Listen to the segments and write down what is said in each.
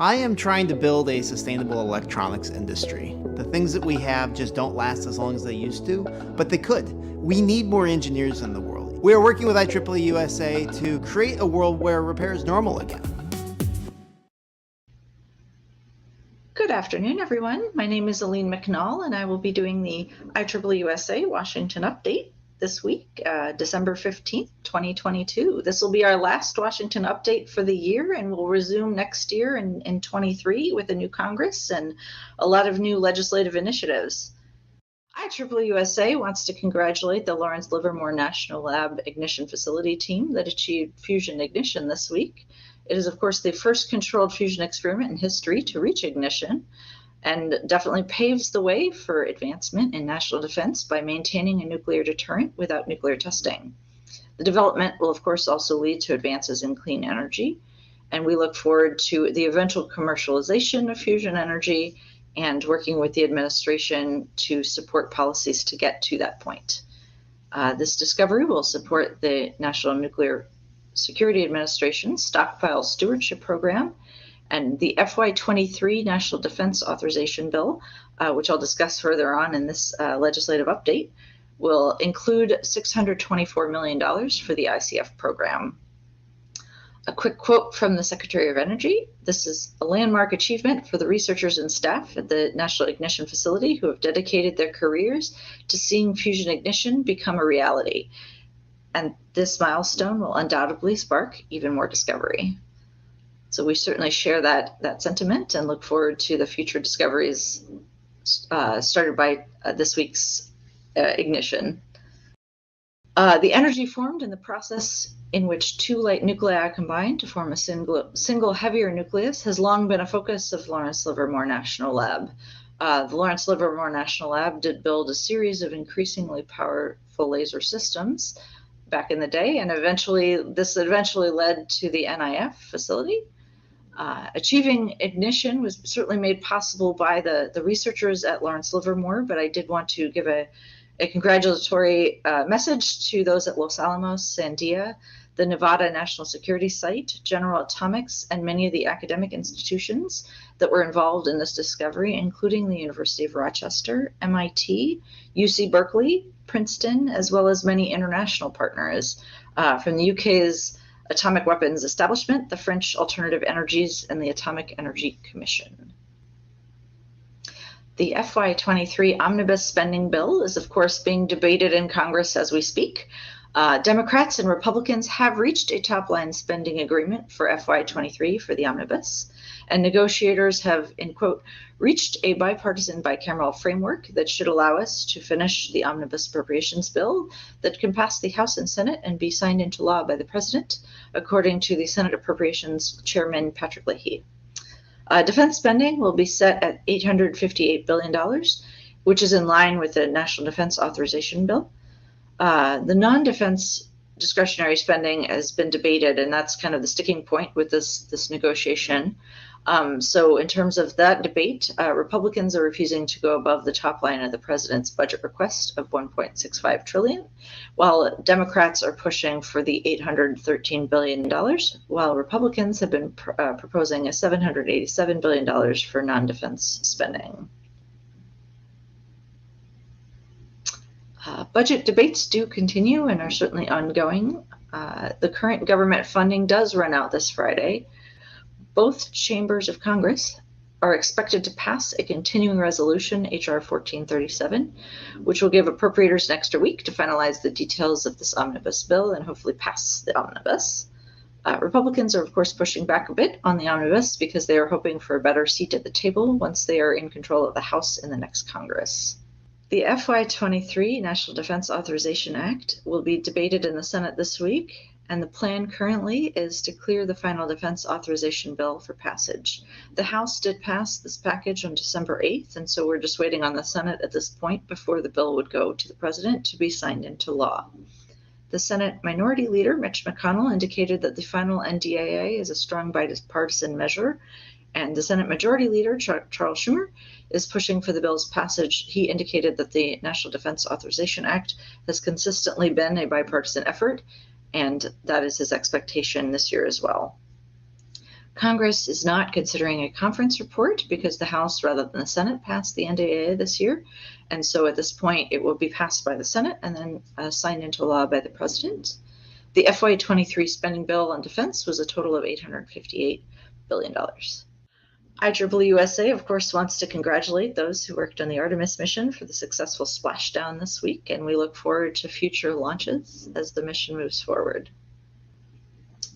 I am trying to build a sustainable electronics industry. The things that we have just don't last as long as they used to, but they could. We need more engineers in the world. We are working with IEEE-USA to create a world where repair is normal again. Good afternoon, everyone. My name is Aline McNall, and I will be doing the IEEE-USA Washington update this week, December 15th, 2022. This will be our last Washington update for the year, and we'll resume next year in 23 with a new Congress and a lot of new legislative initiatives. IEEE-USA wants to congratulate the Lawrence Livermore National Lab Ignition Facility team that achieved fusion ignition this week. It is, of course, the first controlled fusion experiment in history to reach ignition, and definitely paves the way for advancement in national defense by maintaining a nuclear deterrent without nuclear testing. The development will, of course, also lead to advances in clean energy, and we look forward to the eventual commercialization of fusion energy and working with the administration to support policies to get to that point. This discovery will support the National Nuclear Security Administration Stockpile Stewardship Program and the FY23 National Defense Authorization Bill, which I'll discuss further on in this legislative update, will include $624 million for the ICF program. A quick quote from the Secretary of Energy. This is a landmark achievement for the researchers and staff at the National Ignition Facility who have dedicated their careers to seeing fusion ignition become a reality. And this milestone will undoubtedly spark even more discovery. So we certainly share that sentiment and look forward to the future discoveries started by this week's ignition. The energy formed in the process in which two light nuclei combine to form a single heavier nucleus has long been a focus of Lawrence Livermore National Lab. The Lawrence Livermore National Lab did build a series of increasingly powerful laser systems back in the day, and this eventually led to the NIF facility. Achieving ignition was certainly made possible by the researchers at Lawrence Livermore, but I did want to give a congratulatory message to those at Los Alamos, Sandia, the Nevada National Security Site, General Atomics, and many of the academic institutions that were involved in this discovery, including the University of Rochester, MIT, UC Berkeley, Princeton, as well as many international partners from the UK's Atomic Weapons Establishment, the French Alternative Energies, and the Atomic Energy Commission. The FY23 omnibus spending bill is, of course, being debated in Congress as we speak. Democrats and Republicans have reached a top-line spending agreement for FY23 for the omnibus, and negotiators have, in quote, reached a bipartisan bicameral framework that should allow us to finish the omnibus appropriations bill that can pass the House and Senate and be signed into law by the President, according to the Senate Appropriations Chairman Patrick Leahy. Defense spending will be set at $858 billion, which is in line with the National Defense Authorization Bill. The non-defense discretionary spending has been debated, and that's kind of the sticking point with this negotiation. So in terms of that debate, Republicans are refusing to go above the top line of the president's budget request of $1.65 trillion, while Democrats are pushing for the $813 billion, while Republicans have been proposing a $787 billion for non-defense spending. Budget debates do continue and are certainly ongoing. The current government funding does run out this Friday. Both chambers of Congress are expected to pass a continuing resolution, H.R. 1437, which will give appropriators an extra week to finalize the details of this omnibus bill and hopefully pass the omnibus. Republicans are, of course, pushing back a bit on the omnibus because they are hoping for a better seat at the table once they are in control of the House in the next Congress. The FY23 National Defense Authorization Act will be debated in the Senate this week, and the plan currently is to clear the final defense authorization bill for passage. The House did pass this package on December 8th, and so we're just waiting on the Senate at this point before the bill would go to the President to be signed into law. The Senate Minority Leader, Mitch McConnell, indicated that the final NDAA is a strong bipartisan measure, and the Senate Majority Leader, Charles Schumer, is pushing for the bill's passage. He indicated that the National Defense Authorization Act has consistently been a bipartisan effort, and that is his expectation this year as well. Congress is not considering a conference report because the House rather than the Senate passed the NDAA this year. And so at this point, it will be passed by the Senate and then signed into law by the President. The FY23 spending bill on defense was a total of $858 billion. IEEE-USA, of course, wants to congratulate those who worked on the Artemis mission for the successful splashdown this week, and we look forward to future launches as the mission moves forward.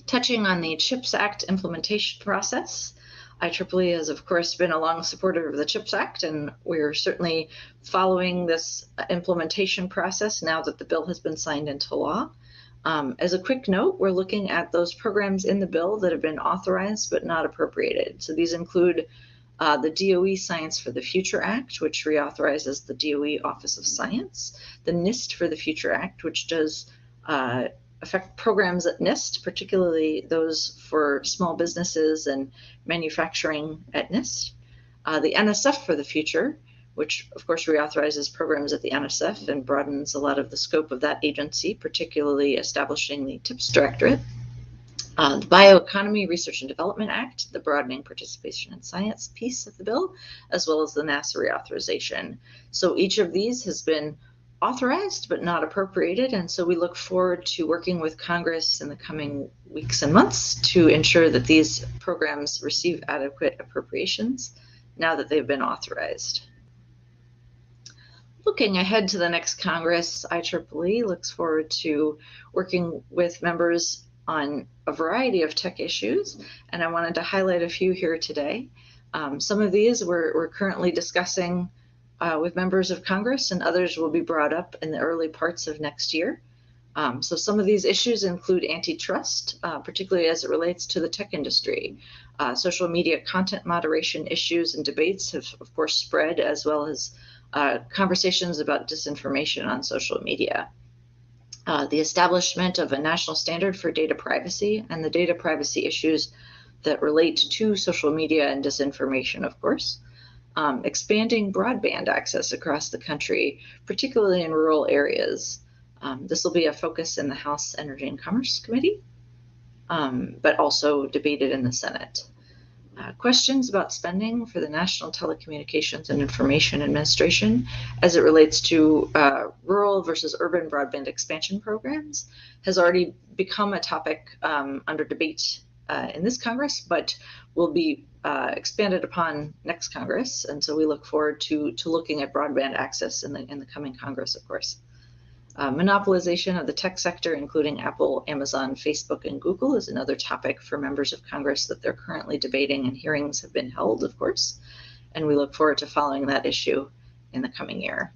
Touching on the CHIPS Act implementation process, IEEE has, of course, been a long supporter of the CHIPS Act, and we're certainly following this implementation process now that the bill has been signed into law. As a quick note, we're looking at those programs in the bill that have been authorized but not appropriated. So these include the DOE Science for the Future Act, which reauthorizes the DOE Office of Science, the NIST for the Future Act, which does affect programs at NIST, particularly those for small businesses and manufacturing at NIST, the NSF for the Future, which of course reauthorizes programs at the NSF and broadens a lot of the scope of that agency, particularly establishing the TIPS Directorate. The Bioeconomy Research and Development Act, the broadening participation in science piece of the bill, as well as the NASA reauthorization. So each of these has been authorized but not appropriated, and so we look forward to working with Congress in the coming weeks and months to ensure that these programs receive adequate appropriations now that they've been authorized. Looking ahead to the next Congress, IEEE looks forward to working with members on a variety of tech issues, and I wanted to highlight a few here today. Some of these we're currently discussing with members of Congress, and others will be brought up in the early parts of next year. So some of these issues include antitrust, particularly as it relates to the tech industry. Social media content moderation issues and debates have, of course, spread, as well as conversations about disinformation on social media. The establishment of a national standard for data privacy and the data privacy issues that relate to social media and disinformation, of course. Expanding broadband access across the country, particularly in rural areas. This will be a focus in the House Energy and Commerce Committee, but also debated in the Senate. Questions about spending for the National Telecommunications and Information Administration as it relates to rural versus urban broadband expansion programs has already become a topic under debate in this Congress, but will be expanded upon next Congress. And so we look forward to looking at broadband access in the coming Congress, of course. Monopolization of the tech sector, including Apple, Amazon, Facebook, and Google, is another topic for members of Congress that they're currently debating, and hearings have been held, of course. And we look forward to following that issue in the coming year.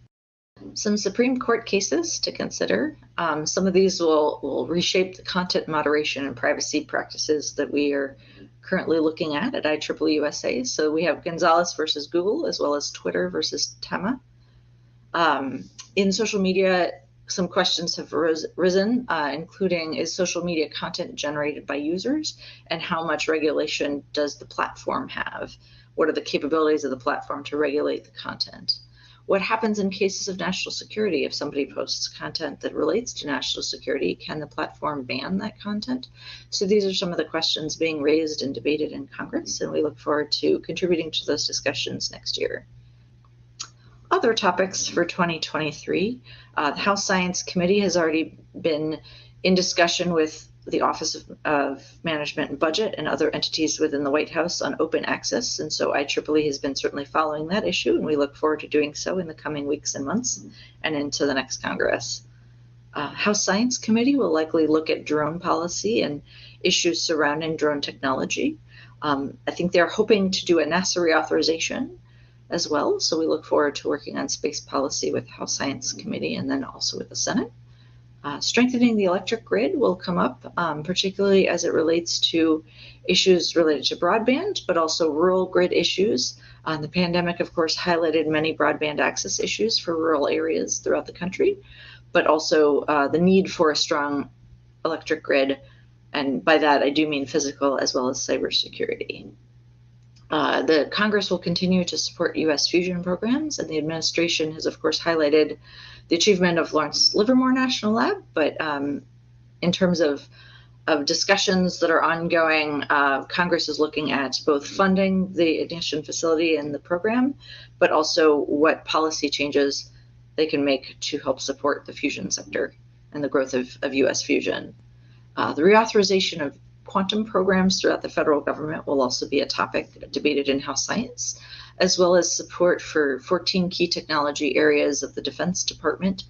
Some Supreme Court cases to consider. Some of these will reshape the content moderation and privacy practices that we are currently looking at IEEE-USA. So we have Gonzalez versus Google, as well as Twitter versus Tema. In social media, some questions have risen, including, is social media content generated by users, and how much regulation does the platform have? What are the capabilities of the platform to regulate the content? What happens in cases of national security if somebody posts content that relates to national security? Can the platform ban that content? So these are some of the questions being raised and debated in Congress, and we look forward to contributing to those discussions next year. Other topics for 2023, the House Science Committee has already been in discussion with the Office of Management and Budget and other entities within the White House on open access. And so IEEE has been certainly following that issue, and we look forward to doing so in the coming weeks and months and into the next Congress. House Science Committee will likely look at drone policy and issues surrounding drone technology. I think they're hoping to do a NASA reauthorization as well. So we look forward to working on space policy with the House Science Committee and then also with the Senate. Strengthening the electric grid will come up, particularly as it relates to issues related to broadband, but also rural grid issues. The pandemic, of course, highlighted many broadband access issues for rural areas throughout the country, but also the need for a strong electric grid. And by that, I do mean physical as well as cybersecurity. The Congress will continue to support U.S. fusion programs, and the administration has, of course, highlighted the achievement of Lawrence Livermore National Lab, but in terms of of discussions that are ongoing. Congress is looking at both funding the ignition facility and the program, but also what policy changes they can make to help support the fusion sector and the growth of U.S. fusion. The reauthorization of quantum programs throughout the federal government will also be a topic debated in House Science, as well as support for 14 key technology areas of the Defense Department.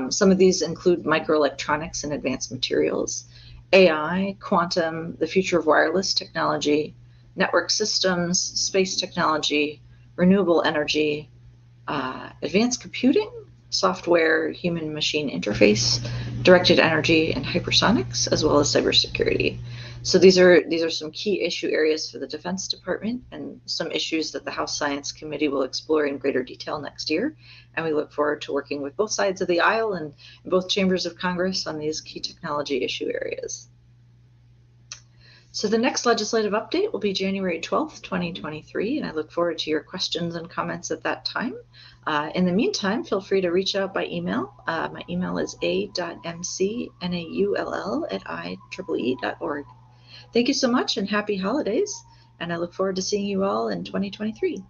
Some of these include microelectronics and advanced materials, AI, quantum, the future of wireless technology, network systems, space technology, renewable energy, advanced computing, software, human-machine interface, directed energy, and hypersonics, as well as cybersecurity. So these are some key issue areas for the Defense Department and some issues that the House Science Committee will explore in greater detail next year. And we look forward to working with both sides of the aisle and both chambers of Congress on these key technology issue areas. So the next legislative update will be January 12th, 2023, and I look forward to your questions and comments at that time. In the meantime, feel free to reach out by email. My email is a.mcnaull@IEEE.org. Thank you so much and happy holidays, and I look forward to seeing you all in 2023.